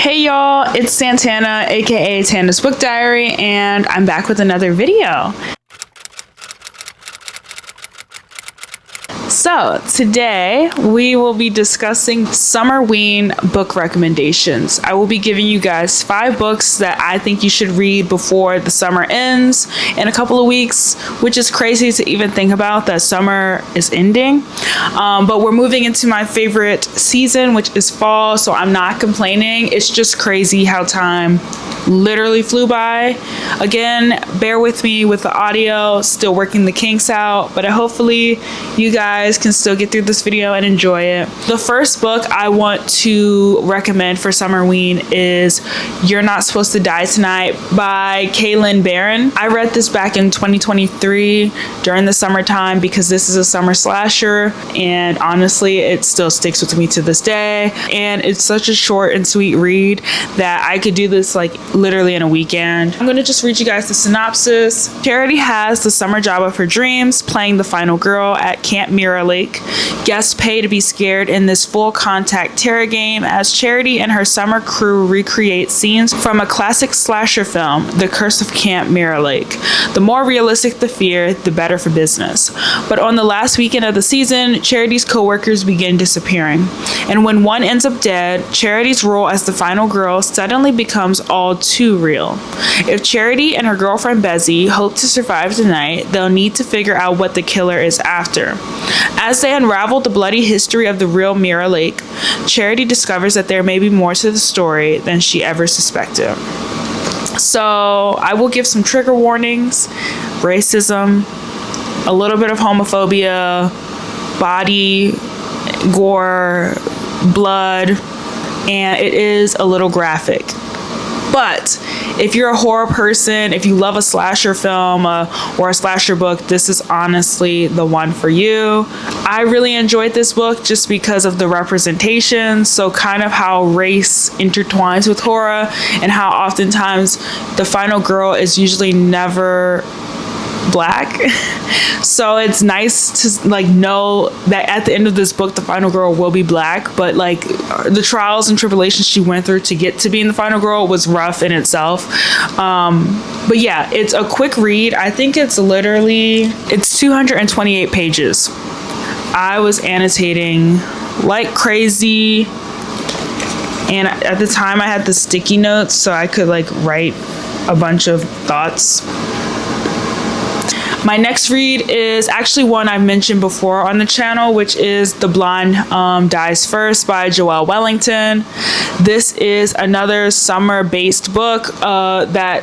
Hey y'all, it's Santana, aka Tana's Book Diary, and I'm back with another video. So today we will be discussing Summerween book recommendations. I will be giving you guys 5 books that I think you should read before the summer ends in a couple of weeks, which is crazy to even think about that summer is ending. But we're moving into my favorite season, which is fall, so I'm not complaining. It's just crazy how time literally flew by. Again, bear with me with the audio, still working the kinks out, but hopefully you guys can still get through this video and enjoy it. The first book I want to recommend for Summerween is You're Not Supposed to Die Tonight by Kaylin Barron. I read this back in 2023 during the summertime because this is a summer slasher, and honestly it still sticks with me to this day, and it's such a short and sweet read that I could do this like literally in a weekend. I'm gonna just read you guys the synopsis. Charity has the summer job of her dreams, playing the final girl at Camp Mirror Lake. Guests pay to be scared in this full contact terror game as Charity and her summer crew recreate scenes from a classic slasher film, The Curse of Camp Mirror Lake. The more realistic the fear, the better for business. But on the last weekend of the season, Charity's co-workers begin disappearing. And when one ends up dead, Charity's role as the final girl suddenly becomes all too real. If Charity and her girlfriend Bezzy hope to survive tonight, they'll need to figure out what the killer is after. As they unravel the bloody history of the real Mirror Lake, Charity discovers that there may be more to the story than she ever suspected. So I will give some trigger warnings: racism, a little bit of homophobia, body, gore, blood, and it is a little graphic. But if you're a horror person, if you love a slasher film or a slasher book, this is honestly the one for you. I really enjoyed this book just because of the representation, so kind of how race intertwines with horror and how oftentimes the final girl is usually never Black. So it's nice to like know that at the end of this book the final girl will be Black, but like the trials and tribulations she went through to get to being the final girl was rough in itself. But yeah, it's a quick read. I think it's 228 pages. I was annotating like crazy, and at the time I had the sticky notes so I could like write a bunch of thoughts. My next read is actually one I've mentioned before on the channel, which is The Blonde Dies First by Joelle Wellington. This is another summer-based book that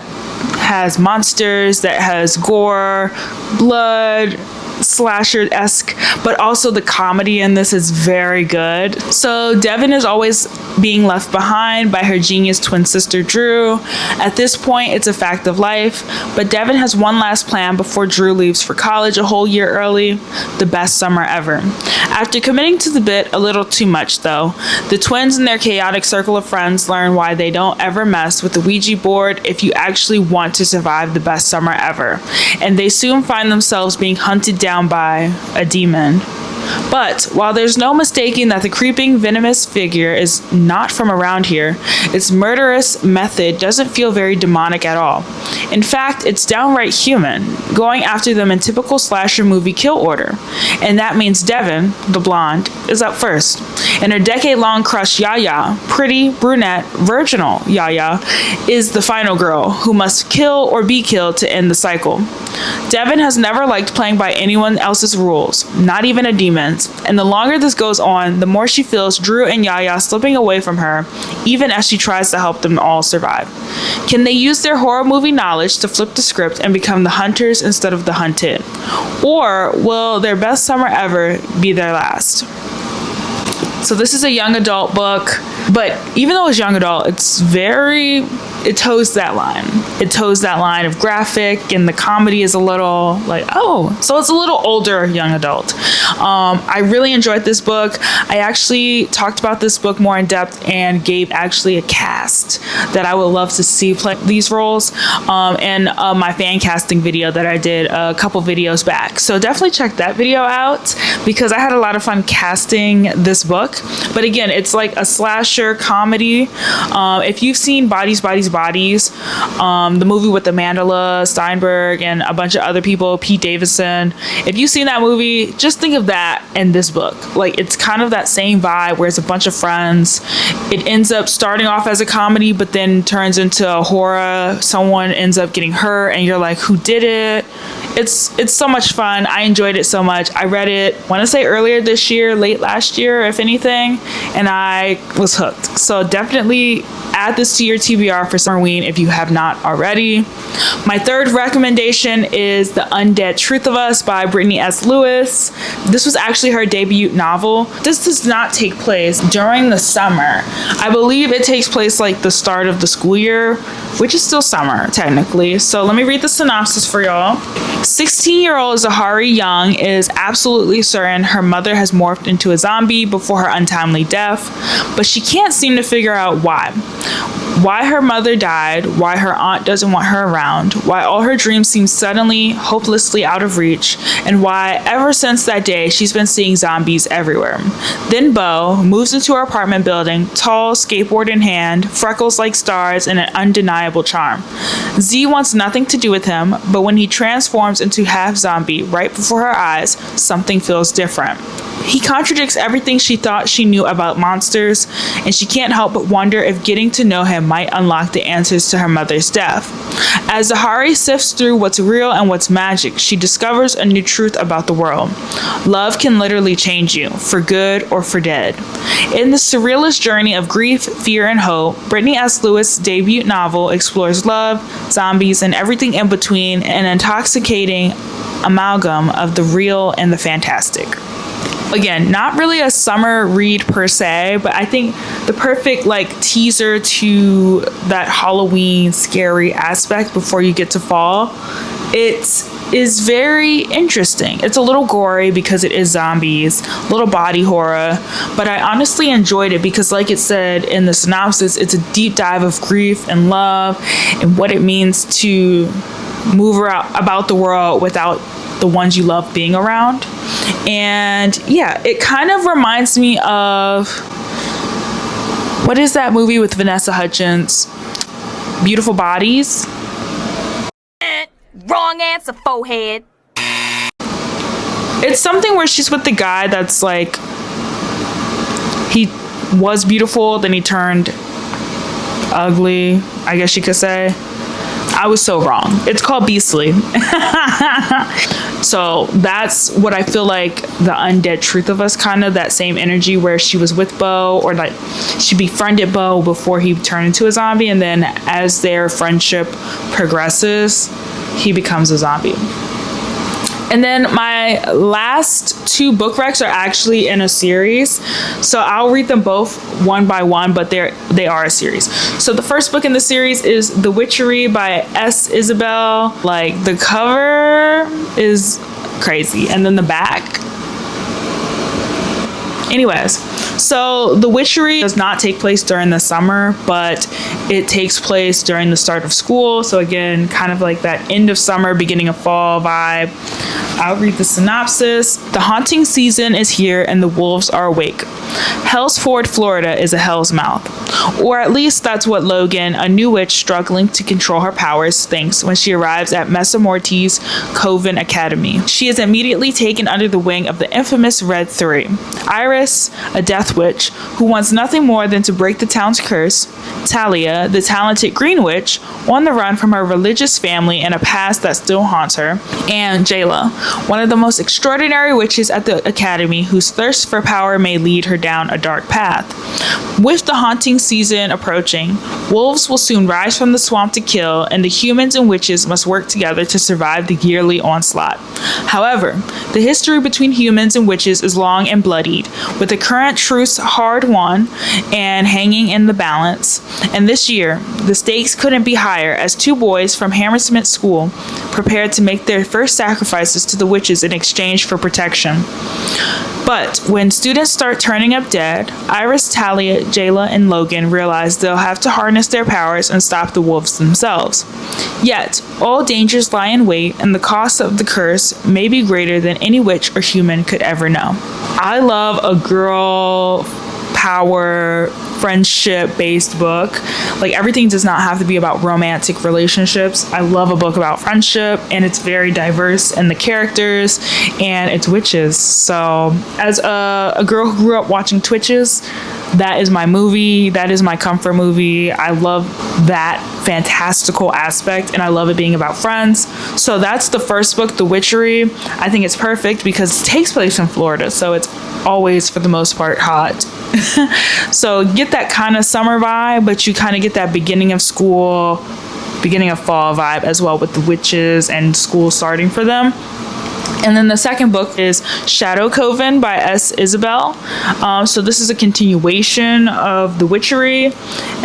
has monsters, that has gore, blood, slasher-esque, but also the comedy in this is very good. So Devin is always being left behind by her genius twin sister Drew. At this point, it's a fact of life, but Devin has one last plan before Drew leaves for college a whole year early. The best summer ever. After committing to the bit a little too much though, the twins and their chaotic circle of friends learn why they don't ever mess with the Ouija board if you actually want to survive the best summer ever, and they soon find themselves being hunted down by a demon. But while there's no mistaking that the creeping, venomous figure is not from around here, its murderous method doesn't feel very demonic at all. In fact, it's downright human, going after them in typical slasher movie kill order. And that means Devin, the blonde, is up first. And her decade-long crush Yaya, pretty, brunette, virginal Yaya, is the final girl who must kill or be killed to end the cycle. Devin has never liked playing by anyone else's rules, not even a demon's, and the longer this goes on, the more she feels Drew and Yaya slipping away from her, even as she tries to help them all survive. Can they use their horror movie knowledge to flip the script and become the hunters instead of the hunted? Or will their best summer ever be their last? So this is a young adult book, but even though it's young adult, it toes that line. It toes that line of graphic, and the comedy is a little like, oh, so it's a little older young adult. I really enjoyed this book. I actually talked about this book more in depth and gave actually a cast cast that I would love to see play these roles in my fan casting video that I did a couple videos back. So definitely check that video out because I had a lot of fun casting this book. But again, it's like a slasher comedy. If you've seen Bodies, Bodies, Bodies, the movie with Amanda Steinberg and a bunch of other people, Pete Davidson, if you've seen that movie, just think of that in this book. Like, it's kind of that same vibe where it's a bunch of friends. It ends up starting off as a comedy, but then turns into a horror. Someone ends up getting hurt and you're like, who did it? It's so much fun. I enjoyed it so much. I read it, I want to say earlier this year, late last year, if anything, and I was hooked. So definitely add this to your TBR for Summerween if you have not already. My third recommendation is The Undead Truth of Us by Brittany S. Lewis. This was actually her debut novel. This does not take place during the summer. I believe it takes place like the start of the school year, which is still summer technically. So let me read the synopsis for y'all. 16-year-old Zahari Young is absolutely certain her mother has morphed into a zombie before her untimely death, but she can't seem to figure out why. Why her mother died, why her aunt doesn't want her around, why all her dreams seem suddenly, hopelessly out of reach, and why ever since that day she's been seeing zombies everywhere. Then Bo moves into her apartment building, tall, skateboard in hand, freckles like stars, and an undeniable charm. Z wants nothing to do with him, but when he transforms into half zombie right before her eyes, something feels different. He contradicts everything she thought she knew about monsters, and she can't help but wonder if getting to know him might unlock the answers to her mother's death. As Zahari sifts through what's real and what's magic, she discovers a new truth about the world. Love can literally change you, for good or for dead. In the surrealist journey of grief, fear, and hope, Brittany S. Lewis' debut novel explores love, zombies, and everything in between, an intoxicating amalgam of the real and the fantastic. Again, not really a summer read per se, but I think the perfect like teaser to that Halloween scary aspect before you get to fall. It is very interesting. It's a little gory because it is zombies, a little body horror, but I honestly enjoyed it because like it said in the synopsis, it's a deep dive of grief and love and what it means to move about the world without the ones you love being around. And yeah, it kind of reminds me of, what is that movie with Vanessa Hudgens? Beautiful Bodies? Wrong answer, forehead. It's something where she's with the guy that's like, he was beautiful, then he turned ugly, I guess you could say. I was so wrong. It's called Beastly. So that's what I feel like The Undead Truth of Us, kind of that same energy where she was with Bo, or like she befriended Bo before he turned into a zombie, and then as their friendship progresses, he becomes a zombie. And then my last two book recs are actually in a series. So I'll read them both one by one, but they are a series. So the first book in the series is The Witchery by S. Isabel. Like, the cover is crazy. And then the back. Anyways, so The Witchery does not take place during the summer, but it takes place during the start of school. So again, kind of like that end of summer, beginning of fall vibe. I'll read the synopsis. The haunting season is here and the wolves are awake. Hell's Ford, Florida is a hell's mouth. Or at least that's what Logan, a new witch struggling to control her powers, thinks when she arrives at Mesa Morti's Coven Academy. She is immediately taken under the wing of the infamous Red Three. Iris, a death witch, who wants nothing more than to break the town's curse. Talia, the talented green witch, on the run from her religious family and a past that still haunts her. And Jayla, one of the most extraordinary witches at the academy whose thirst for power may lead her down a dark path. With the haunting season approaching, wolves will soon rise from the swamp to kill, and the humans and witches must work together to survive the yearly onslaught. However, the history between humans and witches is long and bloodied, with the current truce hard won and hanging in the balance. And this year, the stakes couldn't be higher as two boys from Hammersmith School prepared to make their first sacrifices to the witches in exchange for protection. But when students start turning up dead, Iris, Talia, Jayla, and Logan realize they'll have to harness their powers and stop the wolves themselves. Yet, all dangers lie in wait, and the cost of the curse may be greater than any witch or human could ever know. I love a girl power friendship based book. Like, everything does not have to be about romantic relationships. I love a book about friendship, and it's very diverse in the characters, and it's witches. So as a girl who grew up watching Twitches, that is my movie. That is my comfort movie. I love that fantastical aspect, and I love it being about friends. So that's the first book, The Witchery. I think it's perfect because it takes place in Florida, so it's always, for the most part, hot. So get that kind of summer vibe, but you kind of get that beginning of school, beginning of fall vibe as well, with the witches and school starting for them. And then the second book is Shadow Coven by S. Isabel. So this is a continuation of The Witchery.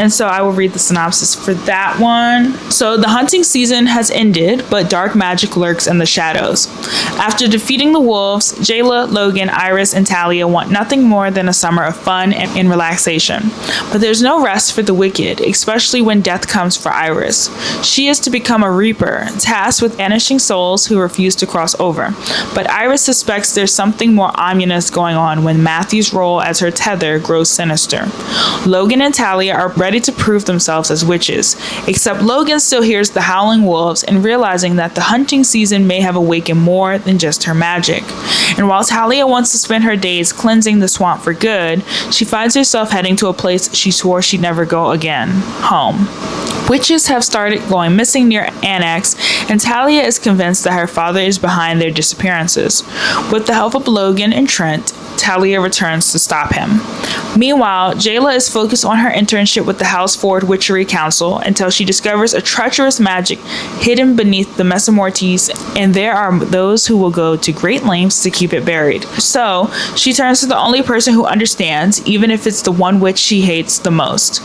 And so I will read the synopsis for that one. So the hunting season has ended, but dark magic lurks in the shadows. After defeating the wolves, Jayla, Logan, Iris, and Talia want nothing more than a summer of fun and relaxation. But there's no rest for the wicked, especially when death comes for Iris. She is to become a reaper, tasked with banishing souls who refuse to cross over. But Iris suspects there's something more ominous going on when Matthew's role as her tether grows sinister. Logan and Talia are ready to prove themselves as witches, except Logan still hears the howling wolves and realizing that the hunting season may have awakened more than just her magic. And while Talia wants to spend her days cleansing the swamp for good, she finds herself heading to a place she swore she'd never go again, home. Witches have started going missing near Annex, and Talia is convinced that her father is behind their disappearances. With the help of Logan and Trent, Talia returns to stop him. Meanwhile, Jayla is focused on her internship with the Houseford Witchery Council until she discovers a treacherous magic hidden beneath the Mesomortes, and there are those who will go to great lengths to keep it buried. So, she turns to the only person who understands, even if it's the one witch she hates the most.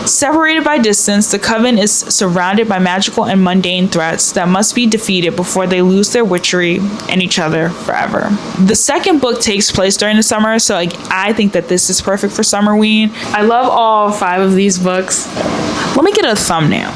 Separated by distance, the Coven is surrounded by magical and mundane threats that must be defeated before they lose their witchery and each other forever. The second book takes place during the summer, so I think that this is perfect for Summerween. I love all 5 of these books. Let me get a thumbnail.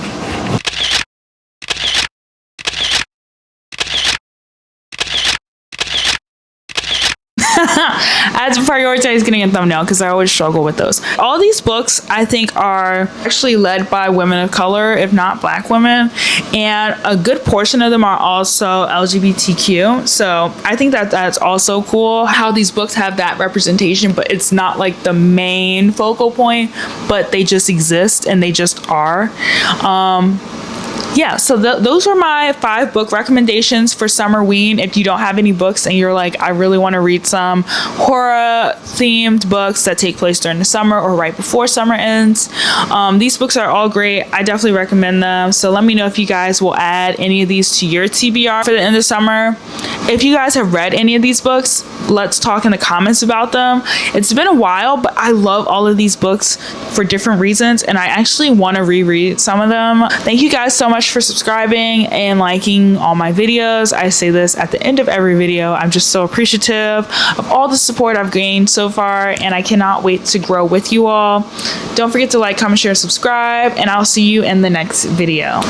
I had to prioritize getting a thumbnail because I always struggle with those. All these books, I think, are actually led by women of color, if not Black women, and a good portion of them are also LGBTQ. So I think that that's also cool how these books have that representation, but it's not like the main focal point, but they just exist and they just are. Yeah, so those were my 5 book recommendations for Summerween. If you don't have any books and you're like, I really want to read some horror themed books that take place during the summer or right before summer ends, these books are all great. I definitely recommend them. So let me know if you guys will add any of these to your TBR for the end of summer. If you guys have read any of these books, let's talk in the comments about them. It's been a while, but I love all of these books for different reasons, and I actually want to reread some of them. Thank you guys so much for subscribing and liking all my videos. I say this at the end of every video. I'm just so appreciative of all the support I've gained so far, and I cannot wait to grow with you all. Don't forget to like, comment, share, subscribe, and I'll see you in the next video.